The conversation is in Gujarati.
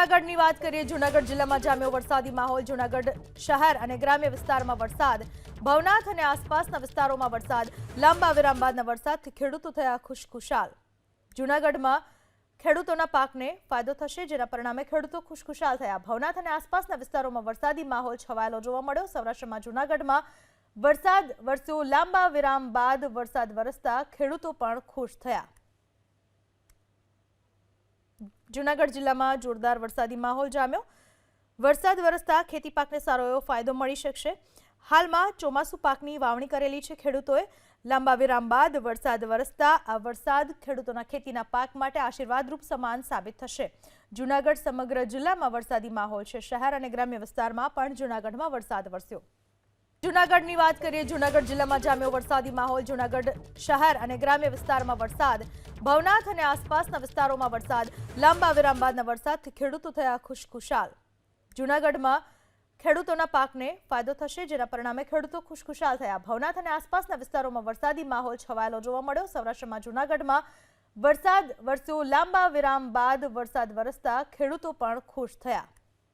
જૂનાગઢની વાત કરીએ. જૂનાગઢ જિલ્લામાં જામ્યો વરસાદી માહોલ. જૂનાગઢ શહેર અને ગ્રામ્ય વિસ્તારમાં વરસાદ. ભવનાથ અને આસપાસના વિસ્તારોમાં વરસાદ. લાંબા વિરામ બાદના વરસાદથી ખેડૂતો થયા ખુશખુશાલ. જૂનાગઢમાં ખેડૂતોના પાકને ફાયદો થશે, જેના પરિણામે ખેડૂતો ખુશખુશાલ થયા. ભવનાથ અને આસપાસના વિસ્તારોમાં વરસાદી માહોલ છવાયેલો જોવા મળ્યો. સૌરાષ્ટ્રમાં જૂનાગઢમાં વરસાદ વરસ્યો. લાંબા વિરામ બાદ વરસાદ વરસતા ખેડૂતો પણ ખુશ થયા. જૂનાગઢ જિલ્લામાં જોરદાર વરસાદી માહોલ જામ્યો. વરસાદ વરસતા ખેતી પાકને સારો એવો ફાયદો મળી શકશે. હાલમાં ચોમાસુ પાકની વાવણી કરેલી છે ખેડૂતોએ. લાંબા વિરામ બાદ વરસાદ વરસતા આ વરસાદ ખેડૂતોના ખેતીના પાક માટે આશીર્વાદરૂપ સમાન સાબિત થશે. જૂનાગઢ સમગ્ર જિલ્લામાં વરસાદી માહોલ છે. શહેર અને ગ્રામ્ય વિસ્તારમાં પણ જૂનાગઢમાં વરસાદ વરસ્યો. જૂનાગઢની વાત કરીએ. જૂનાગઢ જિલ્લામાં જામ્યો વરસાદી માહોલ. જૂનાગઢ શહેર અને ગ્રામ્ય વિસ્તારમાં વરસાદ. ભવનાથ અને આસપાસના વિસ્તારોમાં વરસાદ. લાંબા વિરામ બાદના વરસાદથી ખેડૂતો થયા ખુશખુશાલ. જૂનાગઢમાં ખેડૂતોના પાકને ફાયદો થશે, જેના પરિણામે ખેડૂતો ખુશખુશાલ થયા. ભવનાથ અને આસપાસના વિસ્તારોમાં વરસાદી માહોલ છવાયેલો જોવા મળ્યો. સૌરાષ્ટ્રમાં જૂનાગઢમાં વરસાદ વરસ્યો. લાંબા વિરામ બાદ વરસાદ વરસતા ખેડૂતો પણ ખુશ થયા.